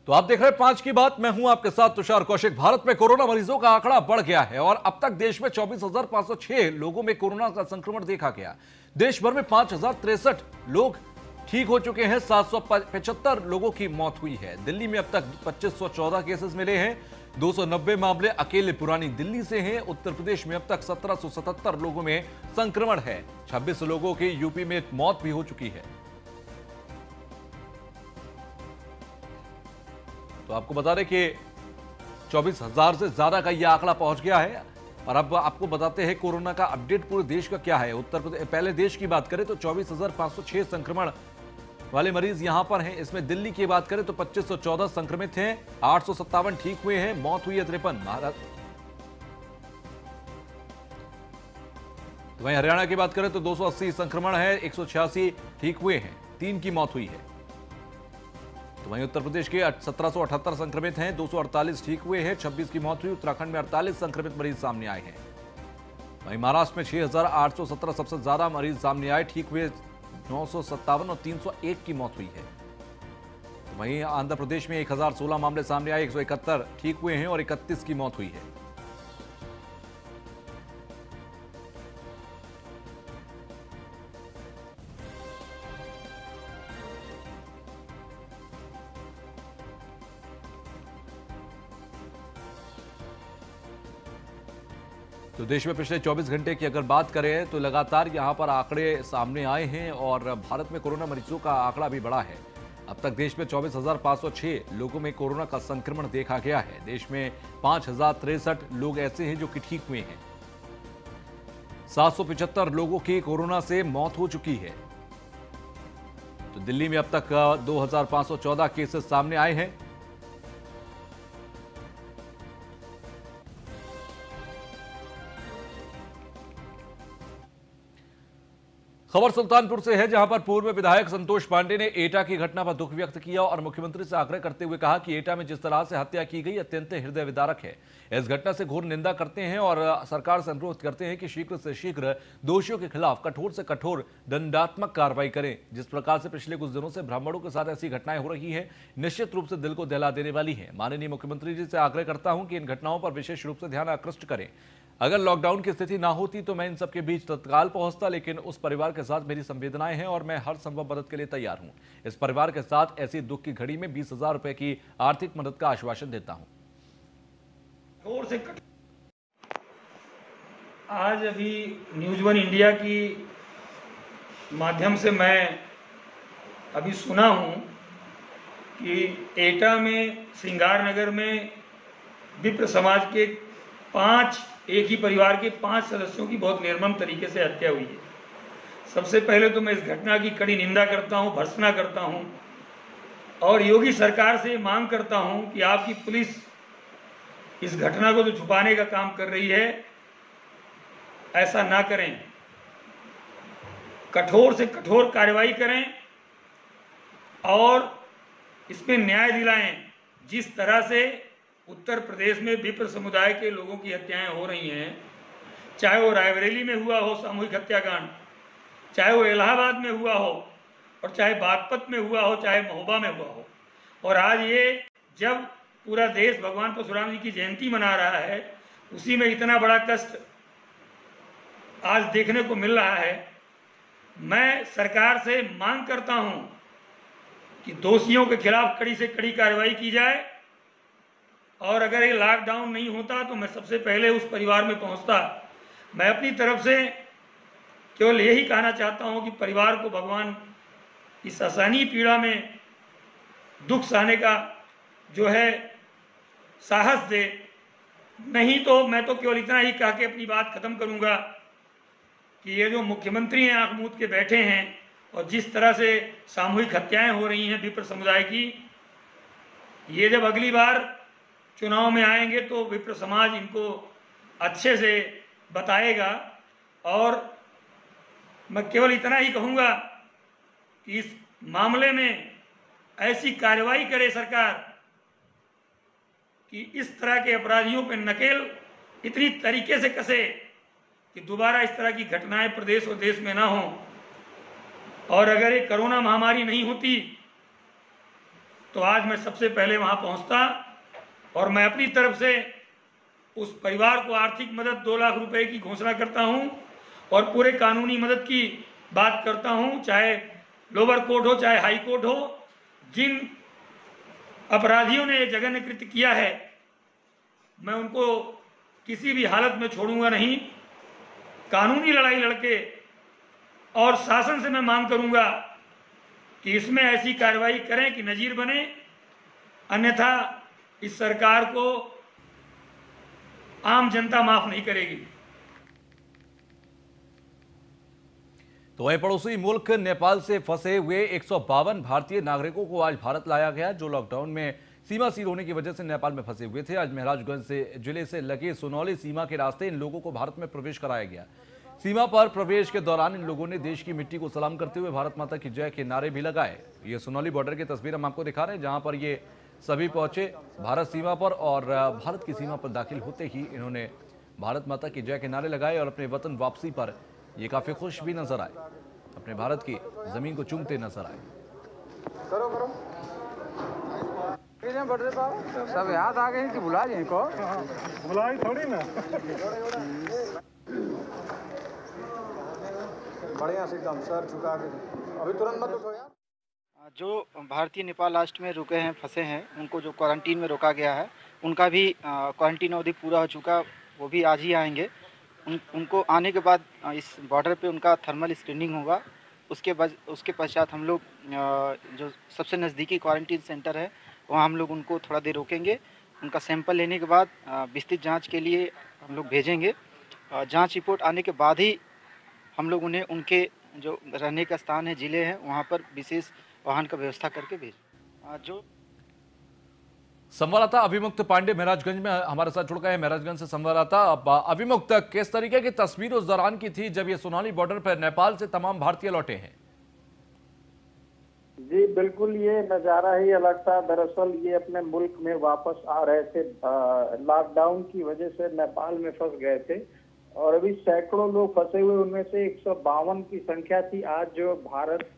तो आप देख रहे हैं 5 की बात। मैं हूं आपके साथ तुषार कौशिक। भारत में कोरोना मरीजों का आंकड़ा बढ़ गया है और अब तक देश में 24,506 लोगों में कोरोना का संक्रमण देखा गया। देश भर में 5,063 लोग ठीक हो चुके हैं। 775 लोगों की मौत हुई है। दिल्ली में अब तक 2514 केसेस मिले हैं। 290 मामले अकेले पुरानी दिल्ली से हैं। उत्तर प्रदेश में अब तक 1777 लोगों में संक्रमण है। 26 लोगों की यूपी में मौत भी हो चुकी है। तो आपको बता दें कि 24,000 से ज्यादा का यह आंकड़ा पहुंच गया है। और अब आपको बताते हैं कोरोना का अपडेट पूरे देश का क्या है। उत्तर प्रदेश, पहले देश की बात करें तो 24,506 संक्रमण वाले मरीज यहां पर हैं। इसमें दिल्ली की बात करें तो 2514 संक्रमित हैं, 857 ठीक हुए हैं, मौत हुई है 53। महाराष्ट्र, वहीं हरियाणा की बात करें तो 280 संक्रमण है, 186 ठीक हुए हैं, 3 की मौत हुई है। तो वहीं उत्तर प्रदेश के 1778 संक्रमित हैं, 248 ठीक हुए हैं, 26 की मौत हुई। उत्तराखंड में 48 संक्रमित मरीज सामने आए हैं। वहीं महाराष्ट्र में 6,817 सबसे ज्यादा मरीज सामने आए, ठीक हुए 957 और 301 की मौत हुई है। तो वहीं आंध्र प्रदेश में 1016 मामले सामने आए, 171 ठीक हुए हैं और 31 की मौत हुई है। तो देश में पिछले 24 घंटे की अगर बात करें तो लगातार यहां पर आंकड़े सामने आए हैं और भारत में कोरोना मरीजों का आंकड़ा भी बढ़ा है। अब तक देश में 24,506 लोगों में कोरोना का संक्रमण देखा गया है। देश में 5,063 लोग ऐसे हैं जो कि ठीक हुए हैं। 775 लोगों की कोरोना से मौत हो चुकी है। तो दिल्ली में अब तक 2,514 केसेस सामने आए हैं। खबर सुल्तानपुर से है, जहां पर पूर्व विधायक संतोष पांडे ने एटा की घटना पर दुख व्यक्त किया और मुख्यमंत्री से आग्रह करते हुए कहा कि एटा में जिस तरह से हत्या की गई अत्यंत हृदय विदारक है। इस घटना से घोर निंदा करते हैं और सरकार से अनुरोध करते हैं कि शीघ्र से शीघ्र दोषियों के खिलाफ कठोर से कठोर दंडात्मक कार्रवाई करें। जिस प्रकार से पिछले कुछ दिनों से ब्राह्मणों के साथ ऐसी घटनाएं हो रही है, निश्चित रूप से दिल को दहला देने वाली है। माननीय मुख्यमंत्री जी से आग्रह करता हूं कि इन घटनाओं पर विशेष रूप से ध्यान आकृष्ट करें। अगर लॉकडाउन की स्थिति ना होती तो मैं इन सबके बीच तत्काल पहुंचता, लेकिन उस परिवार के साथ मेरी संवेदनाएं हैं और मैं हर संभव मदद के लिए तैयार हूं। इस परिवार के साथ ऐसी दुख की घड़ी में 20,000 रुपए की आर्थिक मदद का आश्वासन देता हूं। आज अभी न्यूज़ वन इंडिया की माध्यम से मैं अभी सुना हूं कि एटा में श्रृंगार नगर में विप्र समाज के 5 एक ही परिवार के 5 सदस्यों की बहुत निर्मम तरीके से हत्या हुई है। सबसे पहले तो मैं इस घटना की कड़ी निंदा करता हूं, भर्त्सना करता हूं और योगी सरकार से मांग करता हूं कि आपकी पुलिस इस घटना को जो छुपाने का काम कर रही है, ऐसा ना करें। कठोर से कठोर कार्रवाई करें और इसमें न्याय दिलाएं। जिस तरह से उत्तर प्रदेश में विप्र समुदाय के लोगों की हत्याएं हो रही हैं, चाहे वो रायबरेली में हुआ हो सामूहिक हत्याकांड, चाहे वो इलाहाबाद में हुआ हो और चाहे बागपत में हुआ हो, चाहे महोबा में हुआ हो, और आज ये जब पूरा देश भगवान परशुराम जी की जयंती मना रहा है, उसी में इतना बड़ा कष्ट आज देखने को मिल रहा है। मैं सरकार से मांग करता हूं कि दोषियों के खिलाफ कड़ी से कड़ी कार्रवाई की जाए और अगर ये लॉकडाउन नहीं होता तो मैं सबसे पहले उस परिवार में पहुंचता। मैं अपनी तरफ से केवल यही कहना चाहता हूं कि परिवार को भगवान इस असहनीय पीड़ा में दुख सहने का जो है साहस दे। नहीं तो मैं तो केवल इतना ही कह के अपनी बात खत्म करूंगा कि ये जो मुख्यमंत्री हैं आंख मूंद के बैठे हैं और जिस तरह से सामूहिक हत्याएं हो रही हैं विप्र समुदाय की, ये जब अगली बार चुनाव में आएंगे तो विप्र समाज इनको अच्छे से बताएगा। और मैं केवल इतना ही कहूँगा कि इस मामले में ऐसी कार्रवाई करे सरकार कि इस तरह के अपराधियों पर नकेल इतनी तरीके से कसे कि दोबारा इस तरह की घटनाएं प्रदेश और देश में ना हो। और अगर ये कोरोना महामारी नहीं होती तो आज मैं सबसे पहले वहां पहुंचता और मैं अपनी तरफ से उस परिवार को आर्थिक मदद 2 लाख रुपए की घोषणा करता हूं और पूरे कानूनी मदद की बात करता हूं, चाहे लोअर कोर्ट हो चाहे हाई कोर्ट हो। जिन अपराधियों ने जघन्य कृत्य किया है मैं उनको किसी भी हालत में छोड़ूंगा नहीं। कानूनी लड़ाई लड़के और शासन से मैं मांग करूंगा कि इसमें ऐसी कार्रवाई करें कि नजीर बने, अन्यथा इस सरकार को आम जनता माफ नहीं करेगी। तो वहीं पड़ोसी मुल्क नेपाल से फंसे हुए 152 भारतीय नागरिकों को आज भारत लाया गया, जो लॉकडाउन में सीमा सील होने की वजह से नेपाल में फंसे हुए थे। आज महाराजगंज से जिले से लगे सुनौली सीमा के रास्ते इन लोगों को भारत में प्रवेश कराया गया। सीमा पर प्रवेश के दौरान इन लोगों ने देश की मिट्टी को सलाम करते हुए भारत माता की जय के नारे भी लगाए। ये सुनौली बॉर्डर की तस्वीर हम आपको दिखा रहे हैं, जहां पर ये सभी पहुंचे भारत सीमा पर, और भारत की सीमा पर दाखिल होते ही इन्होंने भारत माता की जय के नारे लगाए और अपने वतन वापसी पर ये काफी खुश भी नजर आए, अपने भारत की जमीन को चूमते नजर आए। सब याद आ गए कि बुला जाए को बुलाई थोड़ी ना बढ़िया से एकदम सर झुका के अभी तुरंत मत उठो यार। जो भारतीय नेपाल राष्ट्र में रुके हैं, फंसे हैं, उनको जो क्वारंटीन में रोका गया है, उनका भी क्वारंटीन अवधि पूरा हो चुका, वो भी आज ही आएंगे। उनको आने के बाद इस बॉर्डर पे उनका थर्मल स्क्रीनिंग होगा। उसके पश्चात हम लोग जो सबसे नज़दीकी क्वारंटीन सेंटर है वहाँ हम लोग उनको थोड़ा देर रोकेंगे। उनका सैंपल लेने के बाद विस्तृत जांच के लिए हम लोग भेजेंगे। जांच रिपोर्ट आने के बाद ही हम लोग उन्हें उनके जो रहने का स्थान है, जिले हैं, वहाँ पर विशेष वाहन का व्यवस्था करके भेजें। जो संवाददाता अभिमुक्त पांडे महाराजगंज में हमारे साथ जुड़ गए हैं। महाराजगंज से संवाददाता अभिमुक्त, किस तरीके की तस्वीर उस दौरान की थी जब ये सोनाली बॉर्डर पर नेपाल से तमाम भारतीय लौटे हैं? जी बिल्कुल, ये नज़ारा ही अलग था। दरअसल ये अपने मुल्क में वापस आ रहे थे, लॉकडाउन की वजह से नेपाल में फंस गए थे और अभी सैकड़ों लोग फंसे हुए, उनमें से 152 की संख्या थी आज जो भारत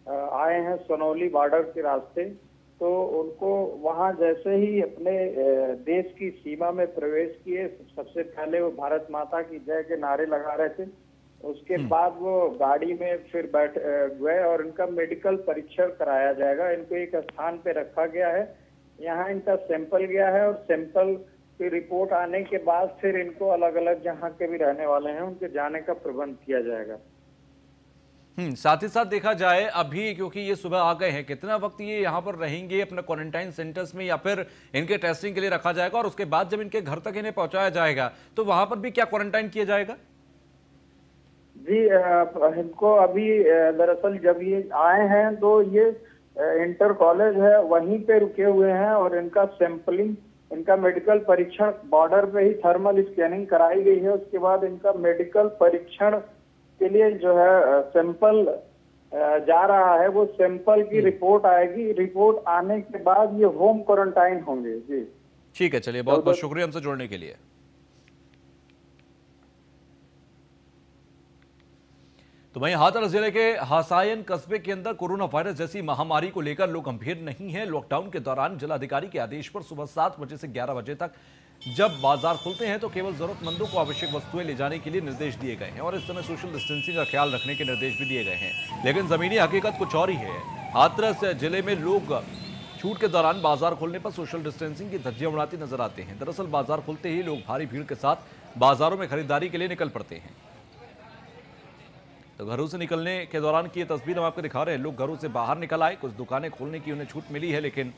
आए हैं सोनौली बॉर्डर के रास्ते। तो उनको वहां जैसे ही अपने देश की सीमा में प्रवेश किए, सबसे पहले वो भारत माता की जय के नारे लगा रहे थे। उसके बाद वो गाड़ी में फिर बैठ गए और इनका मेडिकल परीक्षण कराया जाएगा। इनको एक स्थान पे रखा गया है, यहाँ इनका सैंपल गया है और सैंपल की रिपोर्ट आने के बाद फिर इनको अलग अलग जहाँ के भी रहने वाले हैं उनके जाने का प्रबंध किया जाएगा। साथ ही साथ देखा जाए अभी, क्योंकि ये सुबह आ गए हैं, कितना वक्त ये यहाँ पर रहेंगे अपने क्वारंटाइन सेंटर्स में, या फिर इनके टेस्टिंग के लिए रखा जाएगा और उसके बाद जब इनके घर तक इन्हें पहुंचाया जाएगा तो वहां पर भी क्या क्वारंटाइन किया जाएगा? जी इनको अभी दरअसल जब ये आए हैं तो ये इंटर कॉलेज है वहीं पे रुके हुए हैं और इनका सैंपलिंग, इनका मेडिकल परीक्षण बॉर्डर पे ही थर्मल स्कैनिंग कराई गई है। उसके बाद इनका मेडिकल परीक्षण के लिए जो है सैंपल जा रहा है, वो सैंपल की रिपोर्ट आएगी। रिपोर्ट आने के बाद ये होम क्वारंटाइन होंगे। जी ठीक है, चलिए बहुत बहुत शुक्रिया हमसे जुड़ने के लिए। तो वहीं हाथरस जिले के हसायन कस्बे के अंदर कोरोना वायरस जैसी महामारी को लेकर लोग गंभीर नहीं हैं। लॉकडाउन के दौरान जिलाधिकारी के आदेश पर सुबह 7 बजे से 11 बजे तक जब बाजार खुलते हैं तो केवल जरूरतमंदों को आवश्यक वस्तुएं ले जाने के लिए निर्देश दिए गए हैं और इस समय सोशल डिस्टेंसिंग का ख्याल रखने के निर्देश भी दिए गए हैं। लेकिन जमीनी हकीकत कुछ और ही है। हाथरस जिले में लोग छूट के दौरान बाजार खोलने पर सोशल डिस्टेंसिंग की धज्जियां उड़ाते नजर आते हैं। दरअसल बाजार खुलते ही लोग भारी भीड़ के साथ बाजारों में खरीदारी के लिए निकल पड़ते हैं। तो घरों से निकलने के दौरान की ये तस्वीर हम आपको दिखा रहे हैं। लोग घरों से बाहर निकल आए, कुछ दुकानें खोलने की उन्हें छूट मिली है, लेकिन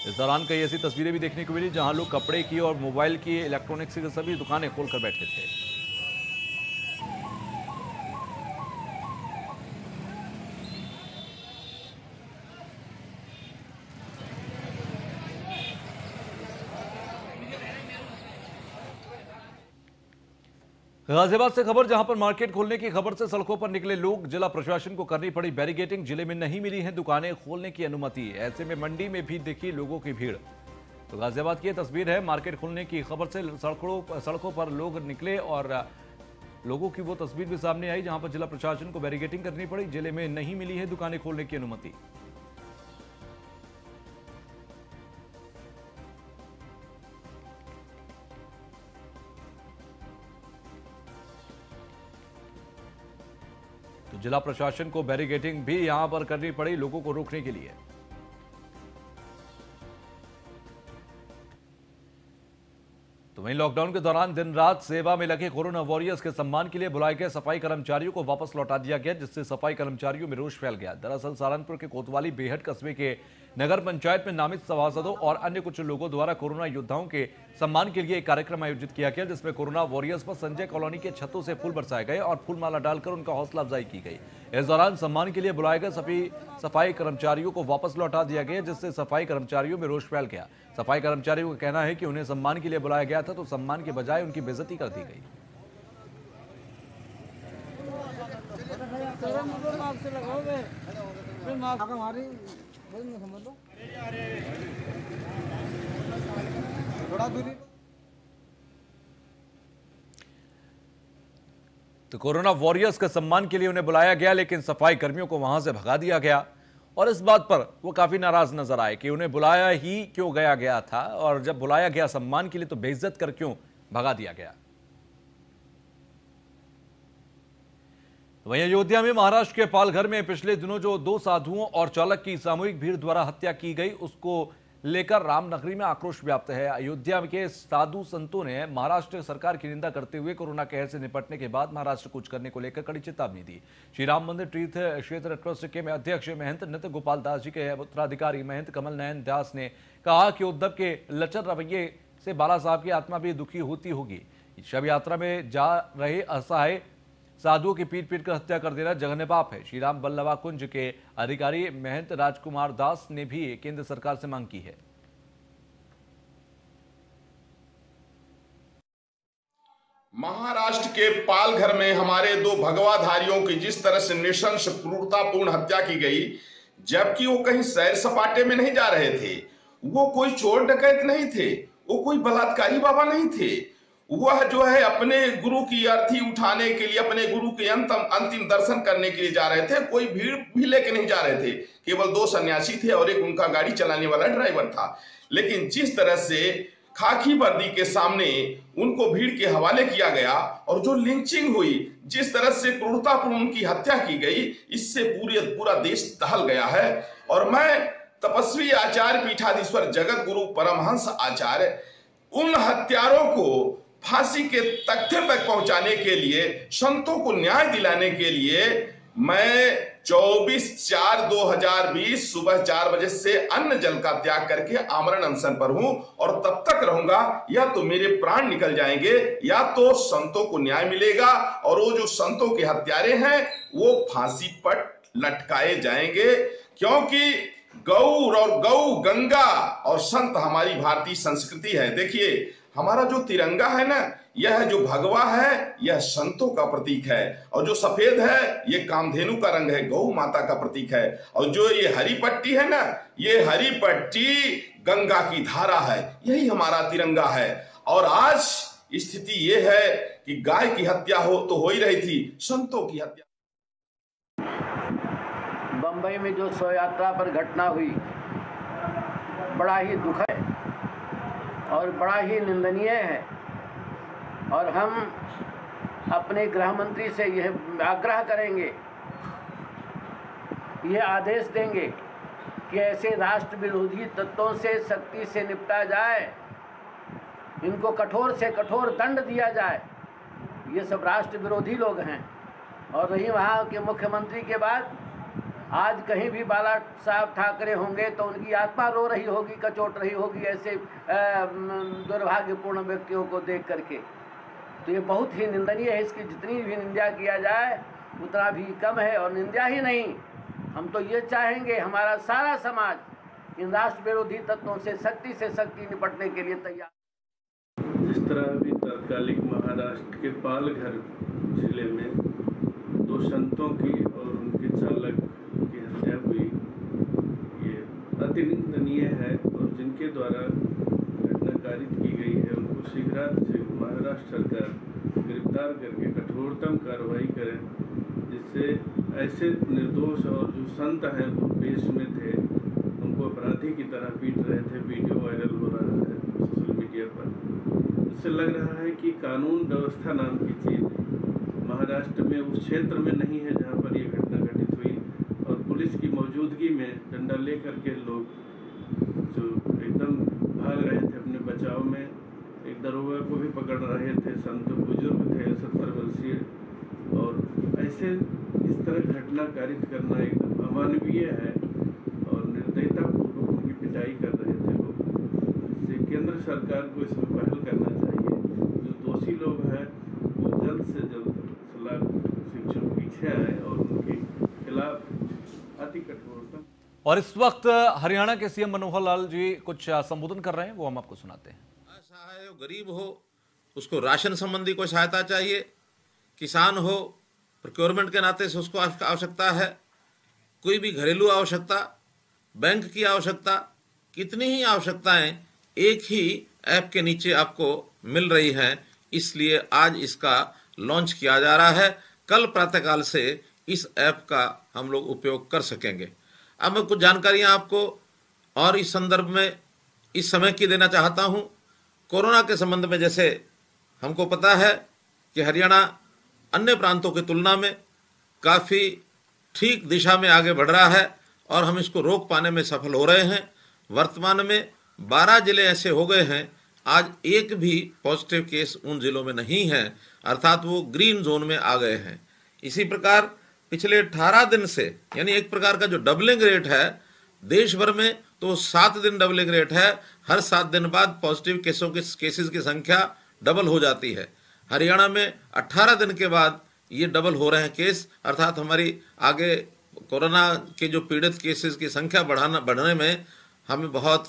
इस दौरान कई ऐसी तस्वीरें भी देखने को मिली जहां लोग कपड़े की और मोबाइल की, इलेक्ट्रॉनिक्स की सभी दुकानें खोलकर बैठे थे। गाजियाबाद से खबर, जहां पर मार्केट खोलने की खबर से सड़कों पर निकले लोग, जिला प्रशासन को करनी पड़ी बैरिकेडिंग। जिले में नहीं मिली है दुकानें खोलने की अनुमति, ऐसे में मंडी में भी दिखी लोगों की भीड़। तो गाजियाबाद की यह तस्वीर है, मार्केट खुलने की खबर से सड़कों पर लोग निकले और लोगों की वो तस्वीर भी सामने आई जहां पर जिला प्रशासन को बैरिकेडिंग करनी पड़ी। जिले में नहीं मिली है दुकानें खोलने की अनुमति। तो जिला प्रशासन को बैरिकेडिंग भी यहां पर करनी पड़ी लोगों को रोकने के लिए। तो वहीं लॉकडाउन के दौरान दिन रात सेवा में लगे कोरोना वॉरियर्स के सम्मान के लिए बुलाए गए सफाई कर्मचारियों को वापस लौटा दिया गया, जिससे सफाई कर्मचारियों में रोष फैल गया। दरअसल सहारनपुर के कोतवाली बेहट कस्बे के नगर पंचायत में नामित सभासदों और अन्य कुछ लोगों द्वारा कोरोना योद्धाओं के सम्मान के लिए एक कार्यक्रम आयोजित किया गया, जिसमें कोरोना वॉरियर्स पर संजय कॉलोनी के छतों से फूल बरसाए गए और फूलमाला डालकर उनका हौसला अफजाई की गई। इस दौरान सम्मान के लिए बुलाए गए सभी सफाई कर्मचारियों को वापस लौटा दिया गया, जिससे सफाई कर्मचारियों में रोष फैल गया। सफाई कर्मचारियों का कहना है कि उन्हें सम्मान के लिए बुलाया गया था, तो सम्मान के बजाय उनकी बेइज्जती कर दी गई। तो कोरोना वॉरियर्स के सम्मान के लिए उन्हें बुलाया गया, लेकिन सफाई कर्मियों को वहां से भगा दिया गया और इस बात पर वो काफी नाराज नजर आए कि उन्हें बुलाया ही क्यों गया था, और जब बुलाया गया सम्मान के लिए तो बेइज्जत कर क्यों भगा दिया गया। वहीं अयोध्या में महाराष्ट्र के पालघर में पिछले दिनों जो 2 साधुओं और चालक की सामूहिक भीड़ द्वारा हत्या की गई, उसको लेकर रामनगरी में आक्रोश व्याप्त है। अयोध्या के साधु संतों ने महाराष्ट्र सरकार की निंदा करते हुए कोरोना कहर से निपटने के बाद महाराष्ट्र कुछ करने को लेकर कड़ी चेतावनी दी। श्री राम मंदिर तीर्थ क्षेत्र ट्रस्ट के अध्यक्ष महंत नित्य गोपाल दास जी के उत्तराधिकारी महंत कमल नयन दास ने कहा कि उद्धव के लचर रवैये से बाला साहब की आत्मा भी दुखी होती होगी। शव यात्रा में जा रहे असहाय साधुओं की पीट कर हत्या कर देना जघन्य पाप है। श्री राम बल्लभा कुंज के अधिकारी महंत राजकुमार दास ने भी केंद्र सरकार से मांग की है। महाराष्ट्र के पालघर में हमारे 2 भगवाधारियों की जिस तरह से नृशंस क्रूरतापूर्ण हत्या की गई, जबकि वो कहीं सैर सपाटे में नहीं जा रहे थे, वो कोई चोर डकैत नहीं थे, वो कोई बलात्कारी बाबा नहीं थे, वह जो है अपने गुरु की अर्थी उठाने के लिए, अपने गुरु के अंतिम दर्शन करने के लिए जा रहे थे। कोई भीड़ भी लेके नहीं जा रहे थे, केवल 2 सन्यासी थे और एक उनका गाड़ी चलाने वाला ड्राइवर था। लेकिन जिस तरह से खाकी वर्दी के सामने उनको भीड़ के हवाले किया गया और जो लिंचिंग हुई, जिस तरह से क्रूरतापूर्ण उनकी हत्या की गई, इससे पूरा देश दहल गया है। और मैं तपस्वी आचार्य पीठाधीश्वर जगत गुरु परमहंस आचार्य उन हत्यारों को फांसी के तख्ते तक पहुंचाने के लिए, संतों को न्याय दिलाने के लिए मैं 24/4/2020 सुबह 4 बजे से अन्न जल का त्याग करके आमरण अनशन पर हूं और तब तक रहूंगा। या तो मेरे प्राण निकल जाएंगे या तो संतों को न्याय मिलेगा और वो जो संतों के हत्यारे हैं वो फांसी पर लटकाए जाएंगे। क्योंकि गौ और गौ, गंगा और संत हमारी भारतीय संस्कृति है। देखिए, हमारा जो तिरंगा है ना, यह जो भगवा है यह संतों का प्रतीक है, और जो सफेद है ये कामधेनु का रंग है, गौ माता का प्रतीक है, और जो ये हरी पट्टी है ना, ये हरी पट्टी गंगा की धारा है। यही हमारा तिरंगा है। और आज स्थिति ये है कि गाय की हत्या हो ही रही थी, संतों की हत्या। बंबई में जो शव यात्रा पर घटना हुई, बड़ा ही दुखद है और बड़ा ही निंदनीय है। और हम अपने गृह मंत्री से यह आग्रह करेंगे, यह आदेश देंगे कि ऐसे राष्ट्र विरोधी तत्वों से सख्ती से निपटा जाए, इनको कठोर से कठोर दंड दिया जाए। ये सब राष्ट्र विरोधी लोग हैं। और रही वहाँ के मुख्यमंत्री के बाद, आज कहीं भी बाला साहब ठाकरे होंगे तो उनकी आत्मा रो रही होगी, कचोट रही होगी ऐसे दुर्भाग्यपूर्ण व्यक्तियों को देख करके। तो ये बहुत ही निंदनीय है। इसकी जितनी भी निंदा किया जाए उतना भी कम है। और निंदा ही नहीं, हम तो ये चाहेंगे हमारा सारा समाज इन राष्ट्र विरोधी तत्वों से सख्ती निपटने के लिए तैयार। जिस तरह अभी तत्कालिक महाराष्ट्र के पालघर जिले में 2 संतों की और उनके चालक की हत्या हुई, ये अति निंदनीय है। और जिनके द्वारा घटना कारित की गई है उनको शीघ्राति महाराष्ट्र सरकार गिरफ्तार करके कठोरतम कार्रवाई करे, जिससे ऐसे निर्दोष और जो संत हैं वो देश में थे, उनको अपराधी की तरह पीट रहे थे। वीडियो वायरल हो रहा है सोशल मीडिया पर। इससे लग रहा है कि कानून व्यवस्था नाम की चीज़ महाराष्ट्र में उस क्षेत्र में नहीं है जहाँ पर ये पुलिस की मौजूदगी में डंडा ले करके लोग जो एकदम भाग रहे थे अपने बचाव में। एक दरोगा को भी पकड़ रहे थे, संत बुजुर्ग थे 70 वर्षीय, और ऐसे इस तरह घटना कारित करना एकदम अमानवीय है और निर्दयतापूर्वक उनकी पिटाई कर रहे थे लोग। इससे केंद्र सरकार को इसमें पहल करना चाहिए। जो दोषी लोग हैं वो जल्द से जल्द सलाह शिक्षक पीछे आए और उनके खिलाफ अति कठोरता। और इस वक्त हरियाणा के सीएम मनोहर लाल जी कुछ संबोधन कर रहे हैं, वो हम आपको सुनाते हैं। असहाय हो, गरीब हो, उसको राशन संबंधी कोई सहायता चाहिए, किसान हो, प्रोक्योरमेंट के नाते से उसको आवश्यकता है, कोई भी घरेलू आवश्यकता, बैंक की आवश्यकता, कितनी ही आवश्यकताएं एक ही ऐप के नीचे आपको मिल रही हैं। इसलिए आज इसका लॉन्च किया जा रहा है। कल प्रातःकाल से इस ऐप का हम लोग उपयोग कर सकेंगे। अब मैं कुछ जानकारियां आपको और इस संदर्भ में इस समय की देना चाहता हूं। कोरोना के संबंध में जैसे हमको पता है कि हरियाणा अन्य प्रांतों की तुलना में काफ़ी ठीक दिशा में आगे बढ़ रहा है और हम इसको रोक पाने में सफल हो रहे हैं। वर्तमान में 12 जिले ऐसे हो गए हैं, आज एक भी पॉजिटिव केस उन जिलों में नहीं है, अर्थात वो ग्रीन जोन में आ गए हैं। इसी प्रकार पिछले 18 दिन से, यानी एक प्रकार का जो डबलिंग रेट है देश भर में, तो 7 दिन डबलिंग रेट है। हर 7 दिन बाद पॉजिटिव केसेस की संख्या डबल हो जाती है। हरियाणा में 18 दिन के बाद ये डबल हो रहे हैं केस, अर्थात हमारी आगे कोरोना के जो पीड़ित केसेस की संख्या बढ़ने में हमें बहुत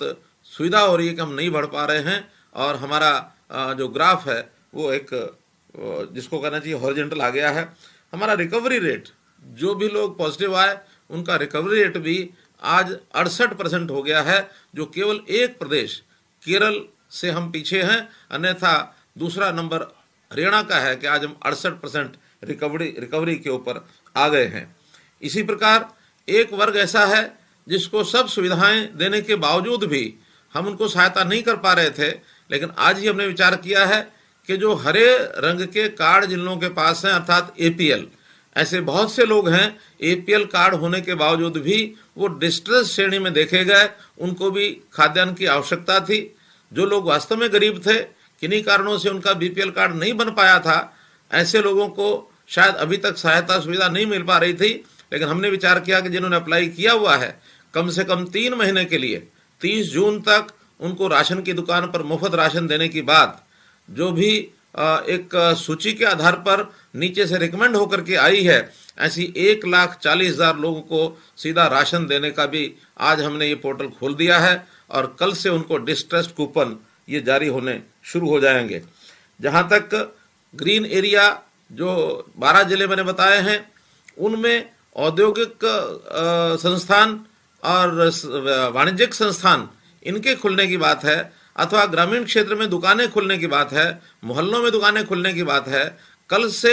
सुविधा हो रही है कि हम नहीं बढ़ पा रहे हैं। और हमारा जो ग्राफ है वो एक जिसको कहना चाहिए हॉरिजॉन्टल आ गया है। हमारा रिकवरी रेट, जो भी लोग पॉजिटिव आए उनका रिकवरी रेट भी आज 68% हो गया है, जो केवल एक प्रदेश केरल से हम पीछे हैं। अन्यथा दूसरा नंबर हरियाणा का है कि आज हम 68% रिकवरी के ऊपर आ गए हैं। इसी प्रकार एक वर्ग ऐसा है जिसको सब सुविधाएं देने के बावजूद भी हम उनको सहायता नहीं कर पा रहे थे, लेकिन आज ही हमने विचार किया है कि जो हरे रंग के कार्ड जिन लोगों के पास हैं, अर्थात APL, ऐसे बहुत से लोग हैं APL कार्ड होने के बावजूद भी वो डिस्ट्रेस श्रेणी में देखे गए, उनको भी खाद्यान्न की आवश्यकता थी। जो लोग वास्तव में गरीब थे, किन्हीं कारणों से उनका BPL कार्ड नहीं बन पाया था, ऐसे लोगों को शायद अभी तक सहायता सुविधा नहीं मिल पा रही थी। लेकिन हमने विचार किया कि जिन्होंने अप्लाई किया हुआ है, कम से कम 3 महीने के लिए 30 जून तक उनको राशन की दुकान पर मुफ्त राशन देने की बात जो भी एक सूची के आधार पर नीचे से रिकमेंड होकर के आई है, ऐसी 1,40,000 लोगों को सीधा राशन देने का भी आज हमने ये पोर्टल खोल दिया है और कल से उनको डिस्ट्रेस्ड कूपन ये जारी होने शुरू हो जाएंगे। जहां तक ग्रीन एरिया जो 12 जिले मैंने बताए हैं, उनमें औद्योगिक संस्थान और वाणिज्यिक संस्थान इनके खुलने की बात है, अथवा ग्रामीण क्षेत्र में दुकानें खुलने की बात है, मोहल्लों में दुकानें खुलने की बात है। कल से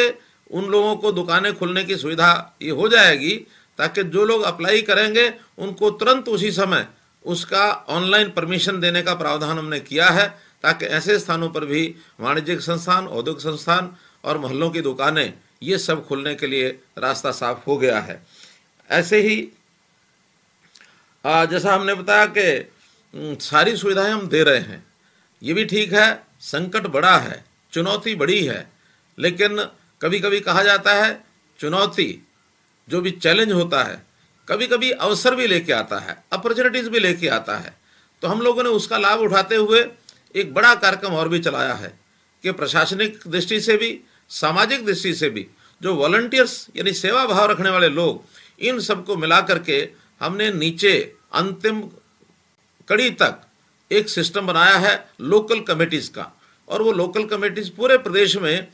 उन लोगों को दुकानें खुलने की सुविधा ये हो जाएगी ताकि जो लोग अप्लाई करेंगे उनको तुरंत उसी समय उसका ऑनलाइन परमिशन देने का प्रावधान हमने किया है, ताकि ऐसे स्थानों पर भी वाणिज्यिक संस्थान, औद्योगिक संस्थान और मोहल्लों की दुकानें ये सब खुलने के लिए रास्ता साफ हो गया है। ऐसे ही जैसा हमने बताया कि सारी सुविधाएं हम दे रहे हैं, ये भी ठीक है। संकट बड़ा है, चुनौती बड़ी है, लेकिन कभी कभी कहा जाता है चुनौती जो भी चैलेंज होता है कभी कभी अवसर भी लेके आता है, अपॉर्चुनिटीज भी लेके आता है। तो हम लोगों ने उसका लाभ उठाते हुए एक बड़ा कार्यक्रम और भी चलाया है कि प्रशासनिक दृष्टि से भी, सामाजिक दृष्टि से भी जो वॉलंटियर्स यानी सेवा भाव रखने वाले लोग, इन सबको मिला करके हमने नीचे अंतिम कड़ी तक एक सिस्टम बनाया है लोकल कमेटीज का। और वो लोकल कमेटीज पूरे प्रदेश में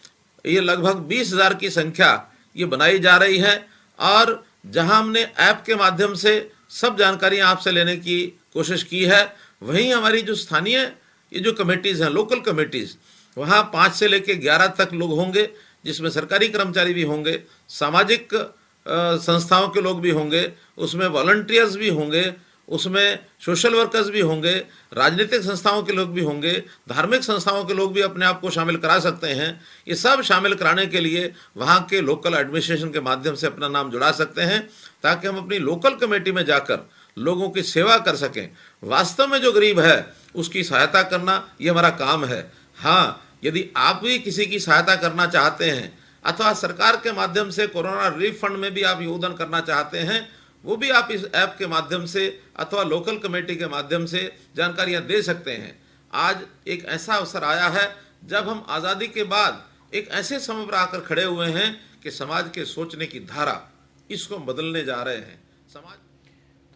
ये लगभग 20,000 की संख्या ये बनाई जा रही है। और जहां हमने ऐप के माध्यम से सब जानकारियां आपसे लेने की कोशिश की है, वहीं हमारी जो स्थानीय ये जो कमेटीज हैं, लोकल कमेटीज, वहाँ 5 से लेकर 11 तक लोग होंगे, जिसमें सरकारी कर्मचारी भी होंगे, सामाजिक संस्थाओं के लोग भी होंगे, उसमें वॉलंटियर्स भी होंगे, उसमें सोशल वर्कर्स भी होंगे, राजनीतिक संस्थाओं के लोग भी होंगे, धार्मिक संस्थाओं के लोग भी अपने आप को शामिल करा सकते हैं। ये सब शामिल कराने के लिए वहाँ के लोकल एडमिनिस्ट्रेशन के माध्यम से अपना नाम जुड़ा सकते हैं, ताकि हम अपनी लोकल कमेटी में जाकर लोगों की सेवा कर सकें। वास्तव में जो गरीब है उसकी सहायता करना ये हमारा काम है। हाँ, यदि आप भी किसी की सहायता करना चाहते हैं अथवा सरकार के माध्यम से कोरोना रिलीफ फंड में भी आप योगदान करना चाहते हैं, वो भी आप इस ऐप के माध्यम से अथवा लोकल कमेटी के माध्यम से जानकारियां दे सकते हैं। आज एक ऐसा अवसर आया है जब हम आज़ादी के बाद एक ऐसे समय पर आकर खड़े हुए हैं कि समाज के सोचने की धारा इसको बदलने जा रहे हैं। समाज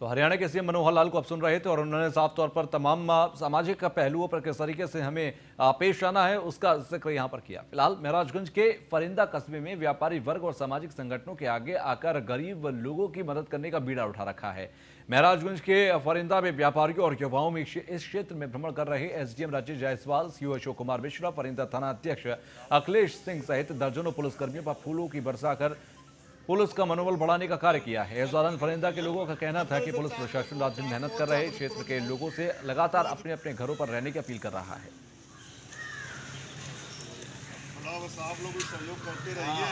तो हरियाणा के सीएम मनोहर लाल को आप सुन रहे थे और उन्होंने साफ तौर पर तमाम सामाजिक पहलुओं पर किस तरीके से हमें पेश आना है उसका जिक्र यहां पर किया। फिलहाल महराजगंज के फरिंदा कस्बे में व्यापारी वर्ग और सामाजिक संगठनों के आगे आकर गरीब लोगों की मदद करने का बीड़ा उठा रखा है। महराजगंज के फरिंदा में व्यापारियों और युवाओं में इस क्षेत्र में भ्रमण कर रहे एसडीएम राजेश जायसवाल, सीओ अशोक कुमार मिश्रा, फरिंदा थाना अध्यक्ष अखिलेश सिंह सहित दर्जनों पुलिसकर्मियों पर फूलों की बरसा कर पुलिस का मनोबल बढ़ाने का कार्य किया है। इस दौरान फरिंदा के लोगों का कहना था कि पुलिस प्रशासन रात दिन मेहनत कर रहे क्षेत्र के लोगों से लगातार अपने अपने घरों पर रहने की अपील कर रहा है। आप लोग सहयोग करते रहिए।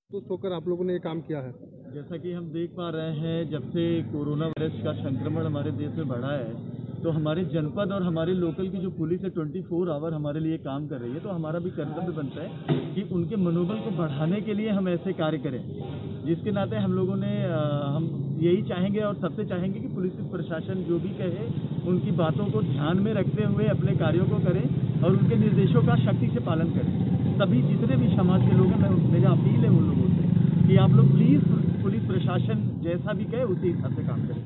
तो सोकर आप लोगों ने ये काम किया है। जैसा कि हम देख पा रहे हैं, जब से कोरोना वायरस का संक्रमण हमारे देश में बढ़ा है तो हमारे जनपद और हमारे लोकल की जो पुलिस है 24 आवर हमारे लिए काम कर रही है। तो हमारा भी कर्तव्य बनता है कि उनके मनोबल को बढ़ाने के लिए हम ऐसे कार्य करें, जिसके नाते हम लोगों ने हम यही चाहेंगे और सबसे चाहेंगे कि पुलिस प्रशासन जो भी कहे उनकी बातों को ध्यान में रखते हुए अपने कार्यों को करें और उनके निर्देशों का सख्ती से पालन करें। सभी जितने भी समाज के लोग हैं, मेरा अपील है उन लोगों से कि आप लोग प्लीज़ पुलिस प्रशासन जैसा भी कहे उसी हिसाब से काम करें।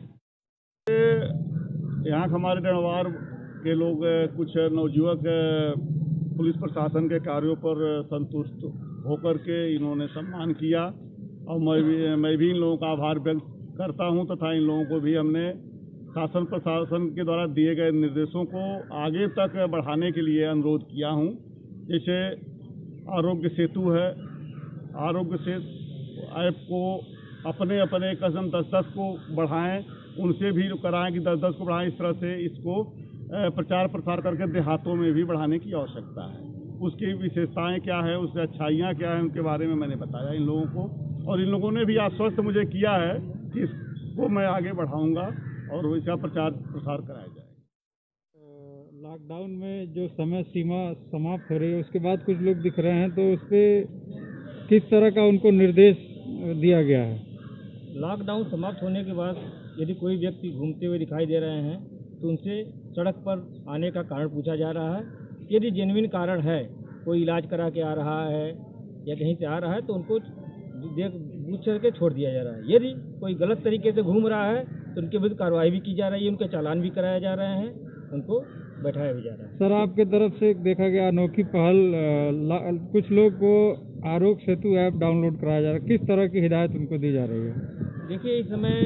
यहाँ हमारे डणवार के लोग कुछ नवयुवक पुलिस प्रशासन के कार्यों पर संतुष्ट होकर के इन्होंने सम्मान किया और मैं भी इन लोगों का आभार व्यक्त करता हूँ तथा इन लोगों को भी हमने शासन प्रशासन के द्वारा दिए गए निर्देशों को आगे तक बढ़ाने के लिए अनुरोध किया हूँ। जैसे आरोग्य सेतु है, आरोग्य सेतु ऐप को अपने अपने कदम 10-10 को बढ़ाएं, उनसे भी कराएं कि 10-10 को बढ़ाएं। इस तरह से इसको प्रचार प्रसार करके देहातों में भी बढ़ाने की आवश्यकता है। उसकी विशेषताएं क्या है, उसकी अच्छाइयाँ क्या है, उनके बारे में मैंने बताया इन लोगों को और इन लोगों ने भी आश्वस्त मुझे किया है कि इसको मैं आगे बढ़ाऊंगा और इसका प्रचार प्रसार कराया जाएगा। लॉकडाउन में जो समय सीमा समाप्त हो रही है उसके बाद कुछ लोग दिख रहे हैं, तो उस पर किस तरह का उनको निर्देश दिया गया है? लॉकडाउन समाप्त होने के बाद यदि कोई व्यक्ति घूमते हुए दिखाई दे रहे हैं तो उनसे सड़क पर आने का कारण पूछा जा रहा है। यदि जेन्युइन कारण है, कोई इलाज करा के आ रहा है या कहीं से आ रहा है, तो उनको पूछ करके छोड़ दिया जा रहा है। यदि कोई गलत तरीके से घूम रहा है तो उनके विरुद्ध कार्रवाई भी की जा रही है, उनके चालान भी कराया जा रहे हैं, उनको बैठाया भी जा रहा है। सर, आपके तरफ से देखा गया अनोखी पहल, कुछ लोग को आरोग्य सेतु ऐप डाउनलोड कराया जा रहा है, किस तरह की हिदायत उनको दी जा रही है? देखिए, इस समय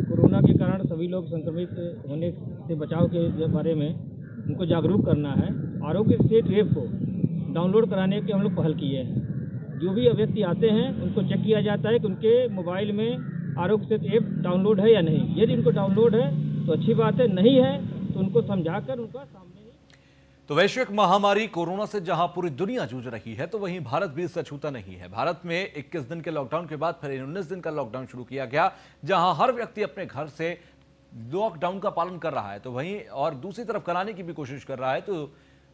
कोरोना के कारण सभी लोग संक्रमित होने से बचाव के बारे में उनको जागरूक करना है। आरोग्य सेतु ऐप को डाउनलोड कराने की हम लोग पहल किए हैं। जो भी व्यक्ति आते हैं उनको चेक किया जाता है कि उनके मोबाइल में आरोग्य सेतु ऐप डाउनलोड है या नहीं। यदि उनको डाउनलोड है तो अच्छी बात है, नहीं है तो उनको समझाकर उनका सामने। तो वैश्विक महामारी कोरोना से जहां पूरी दुनिया जूझ रही है, तो वहीं भारत भी इससे छूता नहीं है। भारत में 21 दिन के लॉकडाउन के बाद फिर 19 दिन का लॉकडाउन शुरू किया गया, जहां हर व्यक्ति अपने घर से लॉकडाउन का पालन कर रहा है, तो वहीं और दूसरी तरफ कराने की भी कोशिश कर रहा है, तो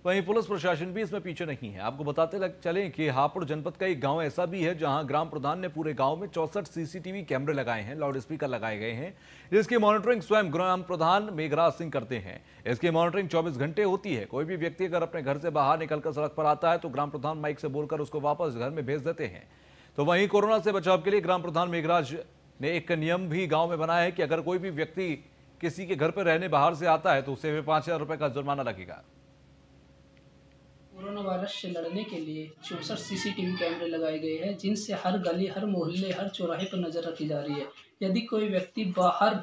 वहीं पुलिस प्रशासन भी इसमें पीछे नहीं है। आपको बताते चलें कि हापुड़ जनपद का एक गांव ऐसा भी है जहां ग्राम प्रधान ने पूरे गांव में 64 सीसीटीवी कैमरे लगाए हैं, लाउड स्पीकर लगाए गए हैं, जिसकी मॉनिटरिंग स्वयं ग्राम प्रधान मेघराज सिंह करते हैं। इसकी मॉनिटरिंग 24 घंटे होती है। कोई भी व्यक्ति अगर अपने घर से बाहर निकलकर सड़क पर आता है तो ग्राम प्रधान माइक से बोलकर उसको वापस घर में भेज देते हैं। तो वहीं कोरोना से बचाव के लिए ग्राम प्रधान मेघराज ने एक नियम भी गाँव में बनाया है कि अगर कोई भी व्यक्ति किसी के घर पर रहने बाहर से आता है तो उसे 5000 रुपए का जुर्माना लगेगा। कोरोना वायरस से लड़ने के लिए 64 सीसीटीवी कैमरे लगाए गए हैं, जिनसे हर गली, हर मोहल्ले, हर चौराहे पर नजर रखी जा रही है। यदि कोई व्यक्ति बाहर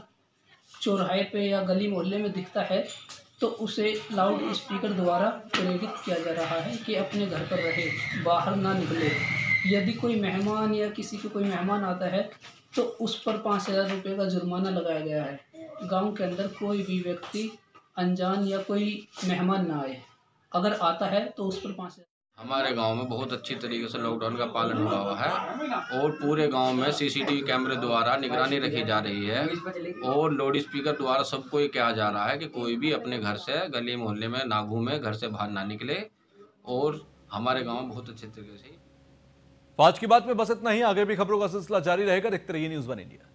चौराहे पे या गली मोहल्ले में दिखता है तो उसे लाउड स्पीकर द्वारा प्रेरित किया जा रहा है कि अपने घर पर रहे, बाहर ना निकले। यदि कोई मेहमान या किसी को कोई मेहमान आता है तो उस पर 5000 रुपये का जुर्माना लगाया गया है। गाँव के अंदर कोई भी व्यक्ति अनजान या कोई मेहमान ना आए, अगर आता है तो उस पर 5000। हमारे गांव में बहुत अच्छी तरीके से लॉकडाउन का पालन हुआ है और पूरे गांव में सीसीटीवी कैमरे द्वारा निगरानी रखी जा रही है और लाउड स्पीकर द्वारा सबको ये कहा जा रहा है कि कोई भी अपने घर से गली मोहल्ले में ना घूमे, घर से बाहर ना निकले। और हमारे गांव में बहुत अच्छे तरीके से। आज की बात में बस इतना ही। आगे भी खबरों का सिलसिला जारी रहेगा। देखते रहिए न्यूज़ 1 इंडिया।